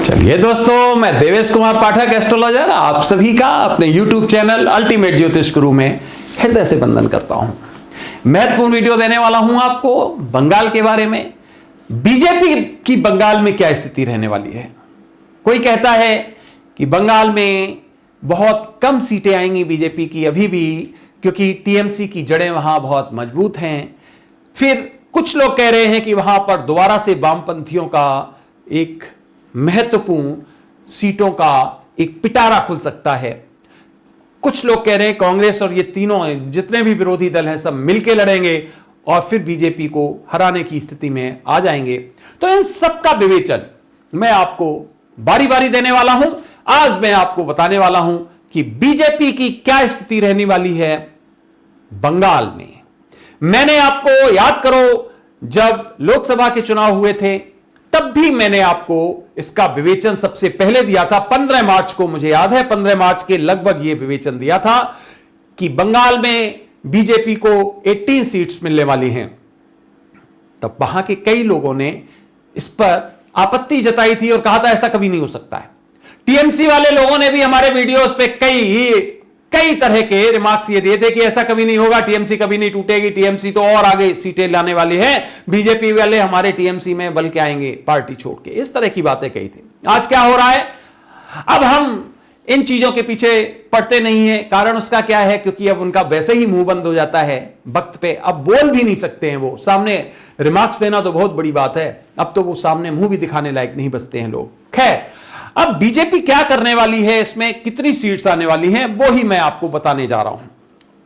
चलिए दोस्तों, मैं देवेश कुमार पाठक एस्ट्रोलॉजर आप सभी का अपने YouTube चैनल अल्टीमेट ज्योतिष गुरु में हृदय से वंदन करता हूं। महत्वपूर्ण वीडियो देने वाला हूं आपको बंगाल के बारे में। बीजेपी की बंगाल में क्या स्थिति रहने वाली है। कोई कहता है कि बंगाल में बहुत कम सीटें आएंगी बीजेपी की अभी भी, क्योंकि टीएमसी की जड़ें वहां बहुत मजबूत हैं। फिर कुछ लोग कह रहे हैं कि वहां पर दोबारा से वामपंथियों का एक महत्वपूर्ण सीटों का एक पिटारा खुल सकता है। कुछ लोग कह रहे हैं कांग्रेस और ये तीनों जितने भी विरोधी दल हैं सब मिलकर लड़ेंगे और फिर बीजेपी को हराने की स्थिति में आ जाएंगे। तो इन सब का विवेचन मैं आपको बारी बारी देने वाला हूं। आज मैं आपको बताने वाला हूं कि बीजेपी की क्या स्थिति रहने वाली है बंगाल में। मैंने आपको याद करो, जब लोकसभा के चुनाव हुए थे तब भी मैंने आपको इसका विवेचन सबसे पहले दिया था। 15 मार्च को, मुझे याद है 15 मार्च के लगभग यह विवेचन दिया था कि बंगाल में बीजेपी को 18 सीट्स मिलने वाली हैं। तब वहां के कई लोगों ने इस पर आपत्ति जताई थी और कहा था ऐसा कभी नहीं हो सकता है। टीएमसी वाले लोगों ने भी हमारे वीडियोस पे कई तरह के रिमार्क्स ये दिए थे कि ऐसा कभी नहीं होगा, टीएमसी कभी नहीं टूटेगी, टीएमसी तो और आगे सीटें लाने वाली है, बीजेपी वाले हमारे टीएमसी में बल के आएंगे पार्टी छोड़ के, इस तरह की बातें कही थी। आज क्या हो रहा है, अब हम इन चीजों के पीछे पड़ते नहीं है। कारण उसका क्या है, क्योंकि अब उनका वैसे ही मुंह बंद हो जाता है वक्त पे, अब बोल भी नहीं सकते हैं वो। सामने रिमार्क्स देना तो बहुत बड़ी बात है, अब तो वो सामने मुंह भी दिखाने लायक नहीं बचते हैं लोग। खैर, अब बीजेपी क्या करने वाली है, इसमें कितनी सीट्स आने वाली हैं, वो ही मैं आपको बताने जा रहा हूं।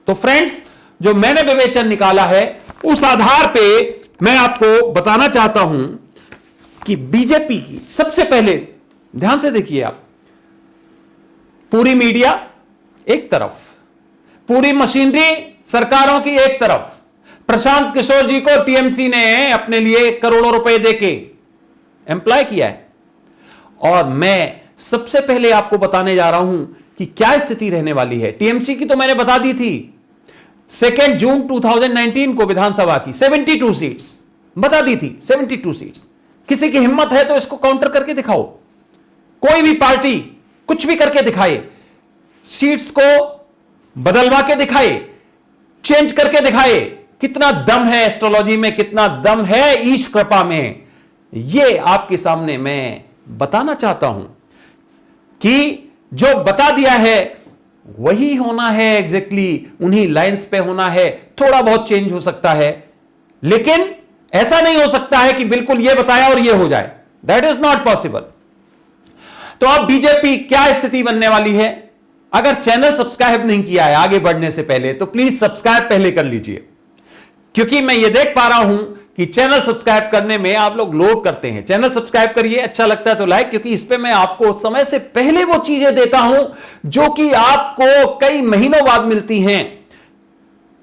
तो फ्रेंड्स, जो मैंने विवेचन निकाला है उस आधार पे मैं आपको बताना चाहता हूं कि बीजेपी की सबसे पहले ध्यान से देखिए आप, पूरी मीडिया एक तरफ, पूरी मशीनरी सरकारों की एक तरफ, प्रशांत किशोर जी को टीएमसी ने अपने लिए करोड़ों रुपए देके एम्प्लॉय किया है। और मैं सबसे पहले आपको बताने जा रहा हूं कि क्या स्थिति रहने वाली है। टीएमसी की तो मैंने बता दी थी 2 जून 2019 को विधानसभा की 72 सीट्स बता दी थी। 72 सीट्स, किसी की हिम्मत है तो इसको काउंटर करके दिखाओ, कोई भी पार्टी कुछ भी करके दिखाए, सीट्स को बदलवा के दिखाए, चेंज करके दिखाए। कितना दम है एस्ट्रोलॉजी में, कितना दम है ईश कृपा में, यह आपके सामने मैं बताना चाहता हूं कि जो बता दिया है वही होना है, एग्जैक्टली उन्हीं लाइंस पे होना है। थोड़ा बहुत चेंज हो सकता है, लेकिन ऐसा नहीं हो सकता है कि बिल्कुल यह बताया और यह हो जाए। That is not possible. तो अब बीजेपी क्या स्थिति बनने वाली है। अगर चैनल सब्सक्राइब नहीं किया है आगे बढ़ने से पहले तो प्लीज सब्सक्राइब पहले कर लीजिए, क्योंकि मैं ये देख पा रहा हूं कि चैनल सब्सक्राइब करने में आप लोग लोभ करते हैं। चैनल सब्सक्राइब करिए, अच्छा लगता है तो लाइक, क्योंकि इस पे मैं आपको समय से पहले वो चीजें देता हूं जो कि आपको कई महीनों बाद मिलती हैं,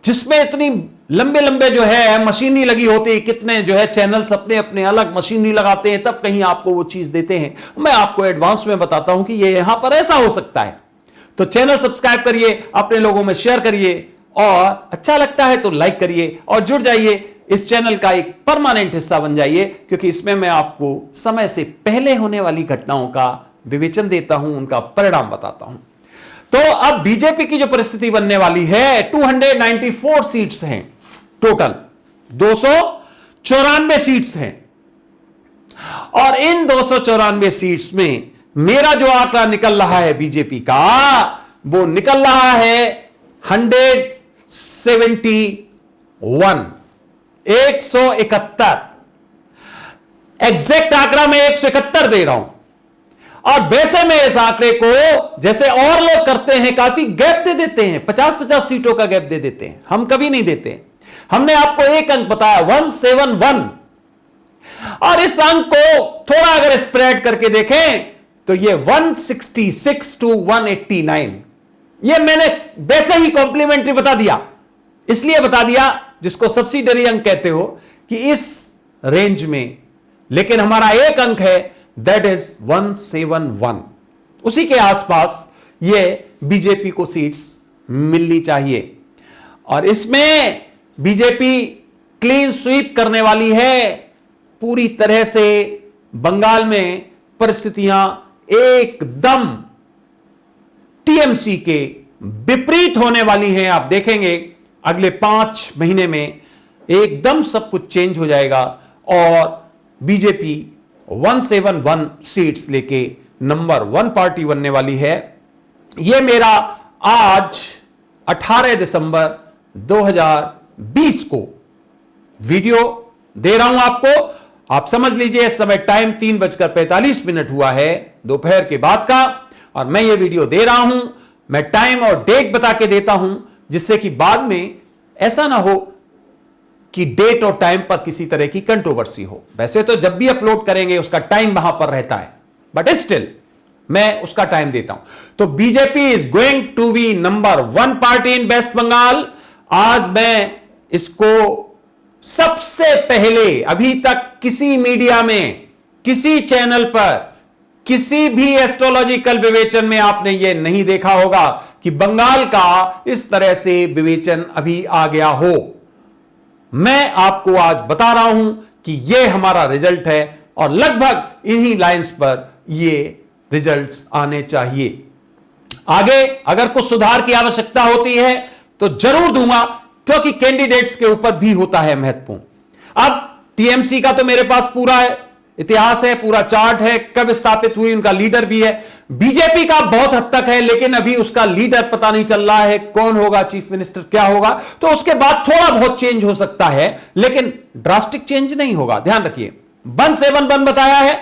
जिसमें इतनी लंबे लंबे जो है मशीनरी लगी होती है। कितने जो है चैनल्स अपने अपने अलग मशीनरी लगाते हैं, तब कहीं आपको वो चीज देते हैं। मैं आपको एडवांस में बताता हूं कि ये यहां पर ऐसा हो सकता है। तो चैनल सब्सक्राइब करिए, अपने लोगों में शेयर करिए, और अच्छा लगता है तो लाइक करिए और जुड़ जाइए, इस चैनल का एक परमानेंट हिस्सा बन जाइए, क्योंकि इसमें मैं आपको समय से पहले होने वाली घटनाओं का विवेचन देता हूं, उनका परिणाम बताता हूं। तो अब बीजेपी की जो परिस्थिति बनने वाली है, 294 सीट्स हैं टोटल, 294 सीट्स हैं, और इन 294 सीट्स में मेरा जो आंकड़ा निकल रहा है बीजेपी का, वो निकल रहा है 171, 171। एग्जैक्ट आंकड़ा मैं 171 दे रहा हूं। और वैसे में इस आंकड़े को, जैसे और लोग करते हैं, काफी गैप दे देते हैं, 50-50 सीटों का गैप दे देते हैं। हम कभी नहीं देते। हमने आपको एक अंक बताया 171, और इस अंक को थोड़ा अगर स्प्रेड करके देखें तो ये 166 to 189, ये मैंने वैसे ही कॉम्प्लीमेंट्री बता दिया। इसलिए बता दिया, जिसको सब्सिडरी अंक कहते हो, कि इस रेंज में, लेकिन हमारा एक अंक है, दैट इज 171। उसी के आसपास ये बीजेपी को सीट्स मिलनी चाहिए, और इसमें बीजेपी क्लीन स्वीप करने वाली है। पूरी तरह से बंगाल में परिस्थितियां एकदम टीएमसी के विपरीत होने वाली हैं। आप देखेंगे अगले 5 महीने में एकदम सब कुछ चेंज हो जाएगा और बीजेपी 171 सीट्स लेके नंबर 1 पार्टी बनने वाली है। यह मेरा आज 18 दिसंबर 2020 को वीडियो दे रहा हूं आपको। आप समझ लीजिए इस समय टाइम 3:45 हुआ है दोपहर के बाद का, और मैं ये वीडियो दे रहा हूं। मैं टाइम और डेट बता के देता हूं जिससे कि बाद में ऐसा ना हो कि डेट और टाइम पर किसी तरह की कंट्रोवर्सी हो। वैसे तो जब भी अपलोड करेंगे उसका टाइम वहां पर रहता है, बट स्टिल मैं उसका टाइम देता हूं। तो BJP is going to be number 1 party in West Bengal. आज मैं इसको सबसे पहले, अभी तक किसी मीडिया में, किसी चैनल पर, किसी भी एस्ट्रोलॉजिकल विवेचन में आपने यह नहीं देखा होगा कि बंगाल का इस तरह से विवेचन अभी आ गया हो। मैं आपको आज बता रहा हूं कि यह हमारा रिजल्ट है और लगभग इन्हीं लाइंस पर यह रिजल्ट्स आने चाहिए। आगे अगर कुछ सुधार की आवश्यकता होती है तो जरूर दूंगा, क्योंकि कैंडिडेट्स के ऊपर भी होता है महत्वपूर्ण। अब टीएमसी का तो मेरे पास पूरा इतिहास है, पूरा चार्ट है, कब स्थापित हुई, उनका लीडर भी है। बीजेपी का बहुत हद तक है, लेकिन अभी उसका लीडर पता नहीं चल रहा है, कौन होगा चीफ मिनिस्टर, क्या होगा। तो उसके बाद थोड़ा बहुत चेंज हो सकता है, लेकिन ड्रास्टिक चेंज नहीं होगा। ध्यान रखिए 171 बताया है,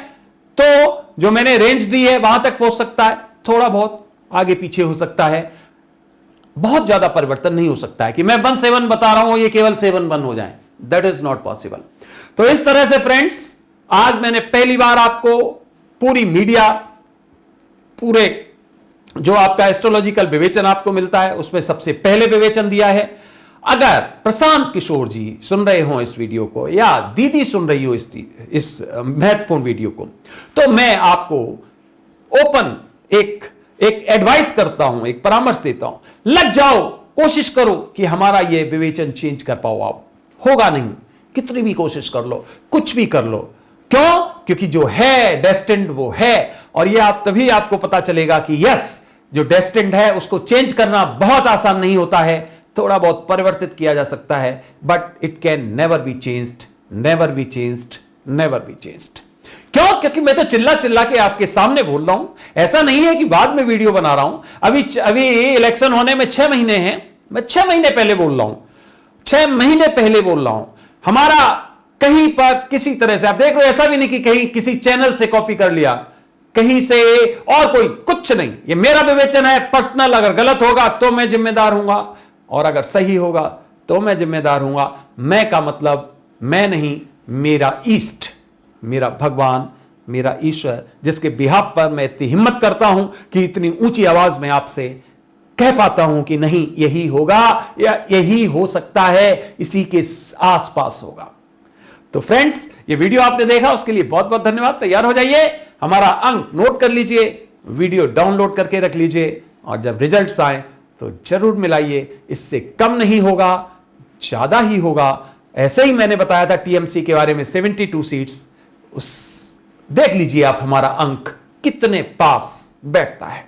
तो जो मैंने रेंज दी है वहां तक पहुंच सकता है, थोड़ा बहुत आगे पीछे हो सकता है, बहुत ज्यादा परिवर्तन नहीं हो सकता है कि मैं 17 बता रहा हूं ये केवल 71 हो जाए। That is not possible. तो इस तरह से फ्रेंड्स, आज मैंने पहली बार आपको पूरी मीडिया, पूरे जो आपका एस्ट्रोलॉजिकल विवेचन आपको मिलता है उसमें सबसे पहले विवेचन दिया है। अगर प्रशांत किशोर जी सुन रहे हो इस वीडियो को, या दीदी सुन रही हो इस महत्वपूर्ण वीडियो को, तो मैं आपको ओपन एक एडवाइस करता हूं, एक परामर्श देता हूं, लग जाओ, कोशिश करो कि हमारा यह विवेचन चेंज कर पाओ। आप होगा नहीं, कितनी भी कोशिश कर लो, कुछ भी कर लो। क्यों? क्योंकि जो है डेस्टिन्ड वो है, और ये आप तभी आपको पता चलेगा कि यस, जो डेस्टिन्ड है उसको चेंज करना बहुत आसान नहीं होता है, थोड़ा बहुत परिवर्तित किया जा सकता है, but it can never be changed, never be changed, never be changed. क्यों? क्योंकि मैं तो चिल्ला चिल्ला के आपके सामने बोल रहा हूं, ऐसा नहीं है कि बाद में वीडियो बना रहा हूं। अभी इलेक्शन होने में 6 महीने हैं, मैं 6 महीने पहले बोल रहा हूं, 6 महीने पहले बोल रहा हूं। हमारा कहीं पर किसी तरह से आप देख रहे हो, ऐसा भी नहीं कि कहीं किसी चैनल से कॉपी कर लिया, कहीं से और कोई, कुछ नहीं। ये मेरा विवेचन है पर्सनल। अगर गलत होगा तो मैं जिम्मेदार हूंगा, और अगर सही होगा तो मैं जिम्मेदार हूंगा। मैं का मतलब मैं नहीं, मेरा ईस्ट, मेरा भगवान, मेरा ईश्वर, जिसके बिहाफ पर मैं इतनी हिम्मत करता हूं कि इतनी ऊंची आवाज में आपसे कह पाता हूं कि नहीं, यही होगा या यही हो सकता है, इसी के आसपास होगा। तो फ्रेंड्स, ये वीडियो आपने देखा उसके लिए बहुत बहुत धन्यवाद। तैयार हो जाइए, हमारा अंक नोट कर लीजिए, वीडियो डाउनलोड करके रख लीजिए, और जब रिजल्ट्स आए तो जरूर मिलाइए। इससे कम नहीं होगा, ज्यादा ही होगा। ऐसे ही मैंने बताया था टीएमसी के बारे में 72 सीट्स, उस देख लीजिए आप हमारा अंक कितने पास बैठता है।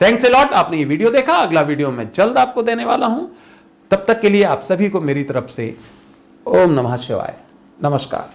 थैंक्स अ लॉट, आपने ये वीडियो देखा। अगला वीडियो मैं जल्द आपको देने वाला हूं। तब तक के लिए आप सभी को मेरी तरफ से ओम नमः शिवाय, नमस्कार।